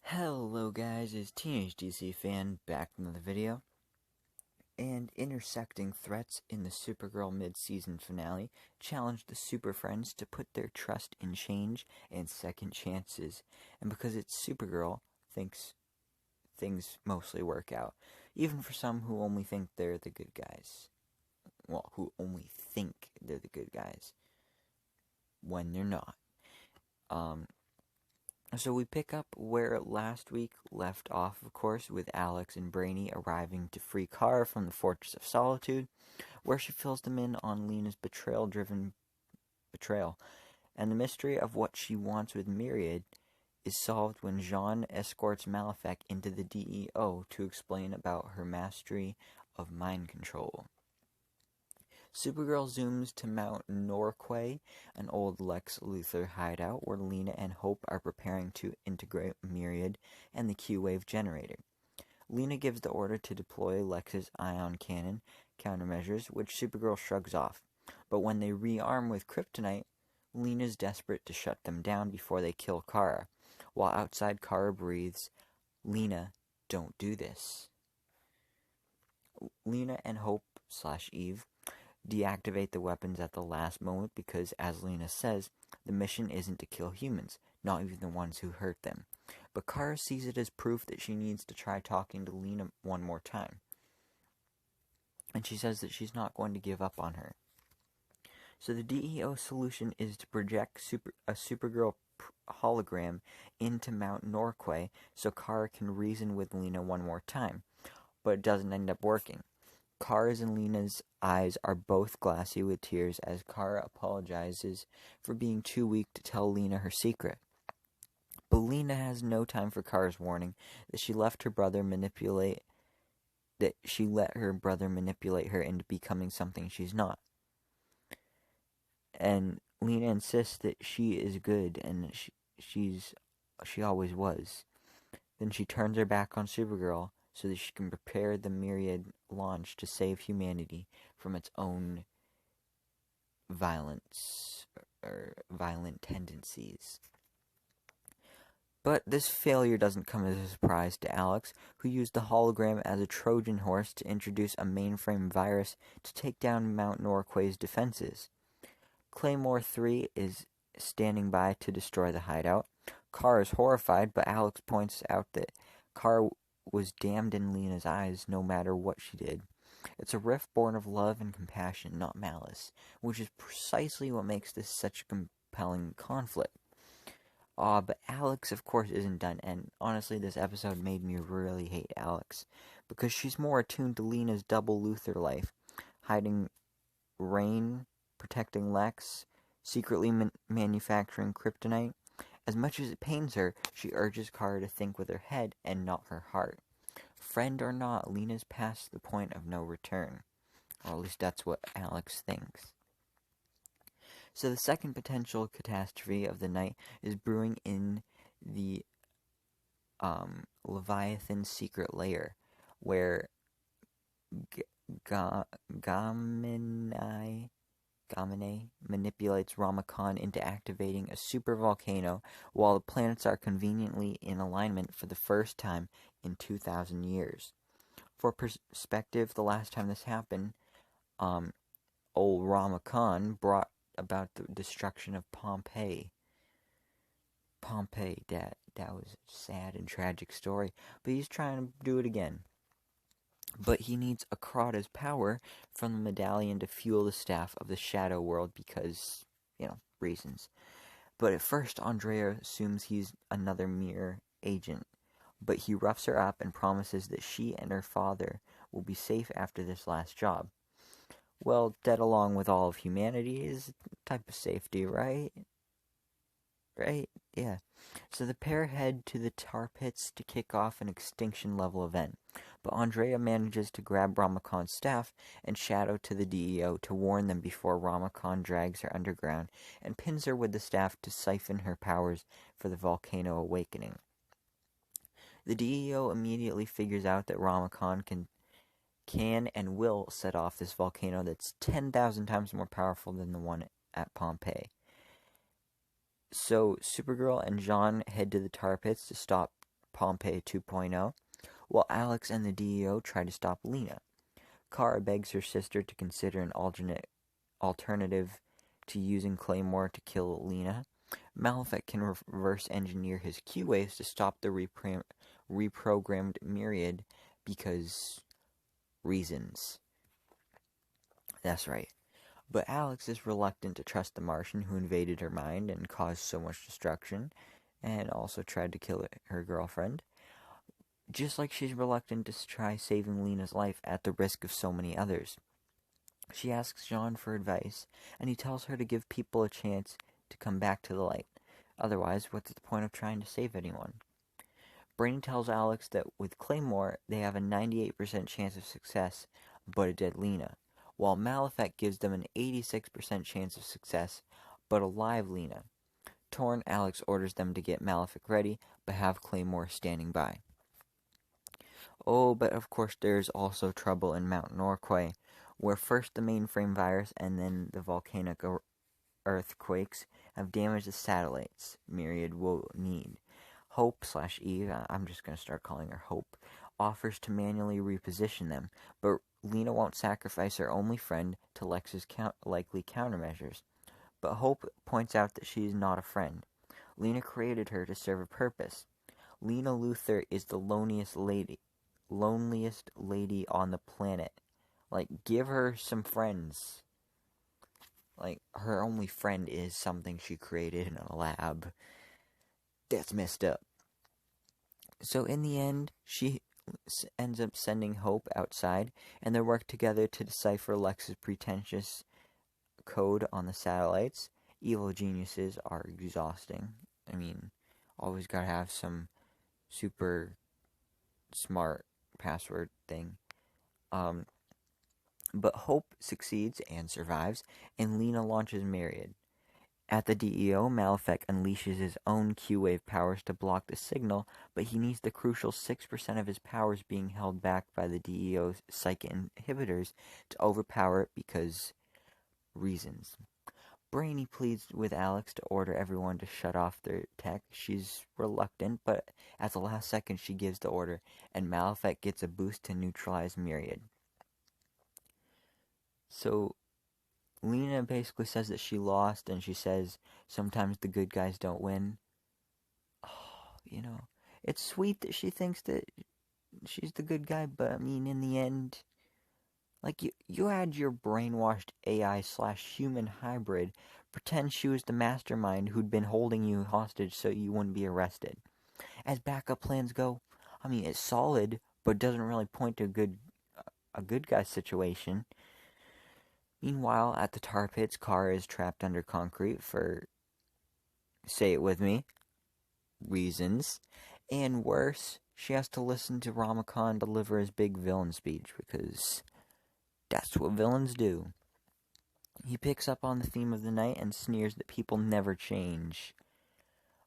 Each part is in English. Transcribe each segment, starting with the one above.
Hello guys, it's Teenage DC Fan back with another video. And intersecting threats in the Supergirl mid-season finale challenged the Super Friends to put their trust in change and second chances. And because it's Supergirl, thinks things mostly work out. Even for some who only think they're the good guys. Well, who only think they're the good guys when they're not. So we pick up where last week left off, of course, with Alex and Brainy arriving to free Kara from the Fortress of Solitude, where she fills them in on Lena's betrayal. And the mystery of what she wants with Myriad is solved when Jean escorts Malefic into the DEO to explain about her mastery of mind control. Supergirl zooms to Mount Norquay, an old Lex Luthor hideout where Lena and Hope are preparing to integrate Myriad and the Q-Wave generator. Lena gives the order to deploy Lex's ion cannon countermeasures, which Supergirl shrugs off. But when they rearm with kryptonite, Lena's desperate to shut them down before they kill Kara. While outside, Kara breathes, "Lena, don't do this." Lena and Hope/Eve deactivate the weapons at the last moment because, as Lena says, the mission isn't to kill humans, not even the ones who hurt them. But Kara sees it as proof that she needs to try talking to Lena one more time. And she says that she's not going to give up on her. So the DEO solution is to project a Supergirl hologram into Mount Norquay so Kara can reason with Lena one more time. But it doesn't end up working. Kara's and Lena's eyes are both glassy with tears as Kara apologizes for being too weak to tell Lena her secret. But Lena has no time for Kara's warning that she let her brother manipulate her into becoming something she's not. And Lena insists that she is good and she always was. Then she turns her back on Supergirl so that she can prepare the Myriad launch to save humanity from its own violence or violent tendencies. But this failure doesn't come as a surprise to Alex, who used the hologram as a Trojan horse to introduce a mainframe virus to take down Mount Norquay's defenses. Claymore 3 is standing by to destroy the hideout. Kara is horrified, but Alex points out that Kara was damned in Lena's eyes no matter what she did. It's a rift born of love and compassion, not malice, which is precisely what makes this such a compelling conflict. But Alex, of course, isn't done, and honestly, this episode made me really hate Alex, because she's more attuned to Lena's double Luthor life, hiding Rain, protecting Lex, secretly manufacturing kryptonite. As much as it pains her, she urges Kara to think with her head and not her heart. Friend or not, Lena's past the point of no return. Or at least that's what Alex thinks. So the second potential catastrophe of the night is brewing in the Leviathan's secret lair, where Gamine manipulates Rama into activating a super volcano while the planets are conveniently in alignment for the first time in 2,000 years. For perspective, the last time this happened, old Rama brought about the destruction of Pompeii. That was a sad and tragic story, but he's trying to do it again. But he needs Akrata's power from the medallion to fuel the staff of the Shadow World because, reasons. But at first, Andrea assumes he's another mere agent. But he roughs her up and promises that she and her father will be safe after this last job. Well, dead along with all of humanity is a type of safety, right? Right? Yeah. So the pair head to the tar pits to kick off an extinction-level event. But Andrea manages to grab Ramacon's staff and Shadow to the DEO to warn them before Ramacon drags her underground and pins her with the staff to siphon her powers for the volcano awakening. The DEO immediately figures out that Ramacon can and will set off this volcano that's 10,000 times more powerful than the one at Pompeii. So Supergirl and Jean head to the tar pits to stop Pompeii 2.0, while Alex and the DEO try to stop Lena. Kara begs her sister to consider an alternative to using Claymore to kill Lena. Malefic can reverse engineer his Q-waves to stop the reprogrammed Myriad because reasons. That's right. But Alex is reluctant to trust the Martian who invaded her mind and caused so much destruction, and also tried to kill her girlfriend. Just like she's reluctant to try saving Lena's life at the risk of so many others. She asks Jean for advice, and he tells her to give people a chance to come back to the light. Otherwise, what's the point of trying to save anyone? Brainy tells Alex that with Claymore, they have a 98% chance of success, but a dead Lena, while Malefic gives them an 86% chance of success, but a live Lena. Torn, Alex orders them to get Malefic ready, but have Claymore standing by. Oh, but of course there's also trouble in Mount Norquay, where first the mainframe virus and then the volcanic earthquakes have damaged the satellites Myriad will need. Hope/Eve, I'm just going to start calling her Hope, offers to manually reposition them, but Lena won't sacrifice her only friend to Lex's likely countermeasures. But Hope points out that she is not a friend. Lena created her to serve a purpose. Lena Luthor is the loneliest lady on the planet. Like, give her some friends. Like, her only friend is something she created in a lab. That's messed up. So in the end, she ends up sending Hope outside, and they work together to decipher Lex's pretentious code on the satellites. Evil geniuses are exhausting. I mean, always gotta have some super smart password thing. But Hope succeeds and survives, and Lena launches Myriad. At the DEO, Malefic unleashes his own Q-wave powers to block the signal, but he needs the crucial 6% of his powers being held back by the DEO's psychic inhibitors to overpower it because reasons. Brainy pleads with Alex to order everyone to shut off their tech. She's reluctant, but at the last second she gives the order, and Malefic gets a boost to neutralize Myriad. So Lena basically says that she lost, and she says sometimes the good guys don't win. Oh, it's sweet that she thinks that she's the good guy, but I mean, in the end, like, you had your brainwashed AI/human hybrid pretend she was the mastermind who'd been holding you hostage so you wouldn't be arrested. As backup plans go, I mean, it's solid, but doesn't really point to a good guy situation. Meanwhile, at the tar pits, Kara is trapped under concrete for, say it with me, reasons. And worse, she has to listen to Rama deliver his big villain speech, because that's what villains do. He picks up on the theme of the night and sneers that people never change.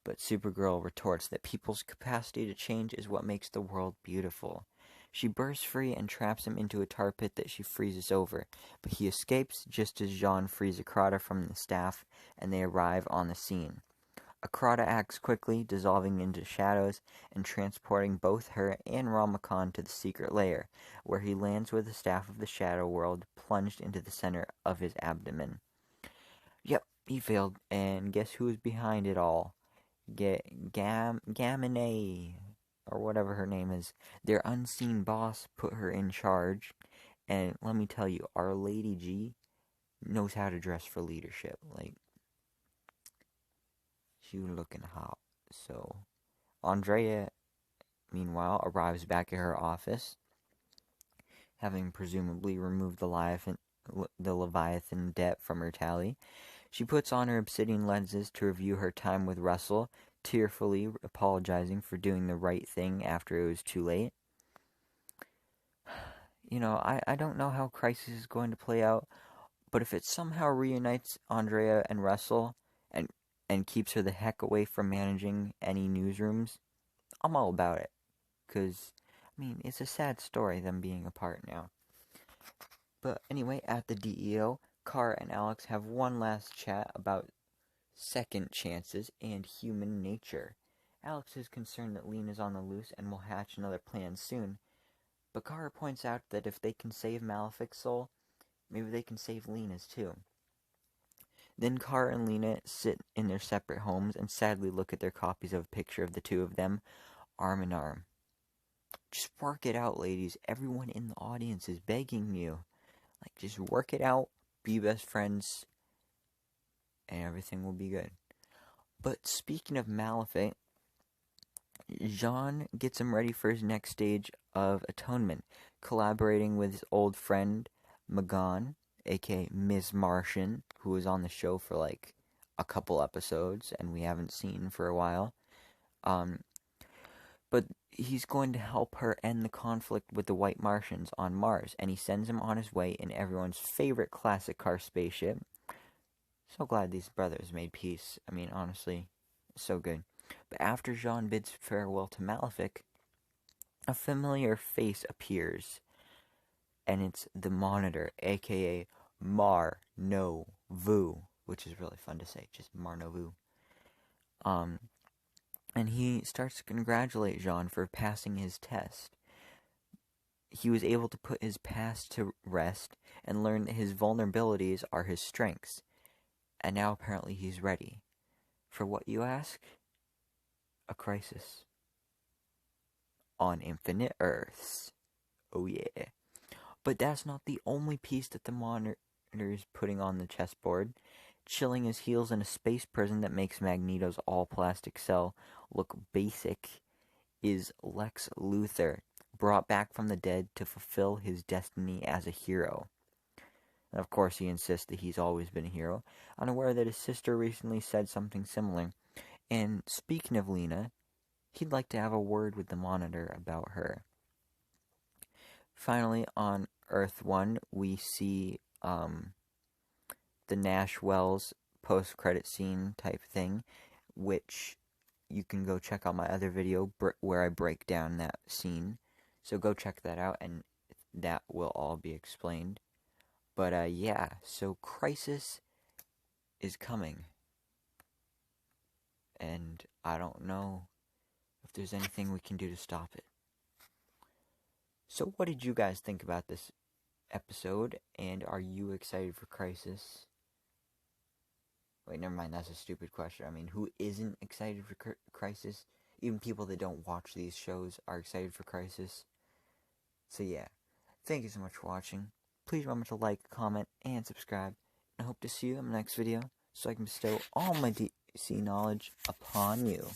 But Supergirl retorts that people's capacity to change is what makes the world beautiful. She bursts free and traps him into a tar pit that she freezes over, but he escapes just as Jean frees Akrata from the staff, and they arrive on the scene. Akrata acts quickly, dissolving into shadows and transporting both her and Ramakant to the secret lair, where he lands with the staff of the Shadow World plunged into the center of his abdomen. Yep, he failed, and guess who's behind it all? Gamine, or whatever her name is. Their unseen boss put her in charge, and let me tell you, our Lady G knows how to dress for leadership. Like, she was looking hot. So, Andrea, meanwhile, arrives back at her office, having presumably removed the Leviathan debt from her tally. She puts on her obsidian lenses to review her time with Russell, tearfully apologizing for doing the right thing after it was too late. I don't know how Crisis is going to play out, but if it somehow reunites Andrea and Russell and keeps her the heck away from managing any newsrooms, I'm all about it. Because, I mean, it's a sad story, them being apart now. But anyway, at the DEO, Kara and Alex have one last chat about second chances and human nature. Alex is concerned that Lena's on the loose and will hatch another plan soon, but Kara points out that if they can save Malefic's soul, maybe they can save Lena's too. Then Kara and Lena sit in their separate homes and sadly look at their copies of a picture of the two of them, arm in arm. Just work it out, ladies. Everyone in the audience is begging you. Like, just work it out, be best friends, and everything will be good. But speaking of Malefic, Jean gets him ready for his next stage of atonement, collaborating with his old friend, Magon, aka Ms. Martian, who was on the show for like a couple episodes and we haven't seen for a while. But he's going to help her end the conflict with the White Martians on Mars, and he sends him on his way in everyone's favorite classic car spaceship. So glad these brothers made peace. I mean, honestly, so good. But after Jean bids farewell to Malefic, a familiar face appears, and it's the Monitor, aka Mar-No-Vu, which is really fun to say, just Mar-No-Vu. And he starts to congratulate Jean for passing his test. He was able to put his past to rest and learn that his vulnerabilities are his strengths. And now apparently he's ready. For what, you ask? A crisis. On infinite Earths. Oh yeah. But that's not the only piece that the Monitor is putting on the chessboard. Chilling his heels in a space prison that makes Magneto's all-plastic cell look basic is Lex Luthor, brought back from the dead to fulfill his destiny as a hero. And of course, he insists that he's always been a hero, unaware that his sister recently said something similar. And speaking of Lena, he'd like to have a word with the Monitor about her. Finally, on Earth 1, we see the Nash Wells post-credit scene type thing, which you can go check out my other video where I break down that scene. So go check that out, and that will all be explained. But yeah, so Crisis is coming. And I don't know if there's anything we can do to stop it. So what did you guys think about this episode? And are you excited for Crisis? Wait, never mind, that's a stupid question. I mean, who isn't excited for Crisis? Even people that don't watch these shows are excited for Crisis. So yeah, thank you so much for watching. Please remember to like, comment, and subscribe. And I hope to see you in the next video so I can bestow all my DC knowledge upon you.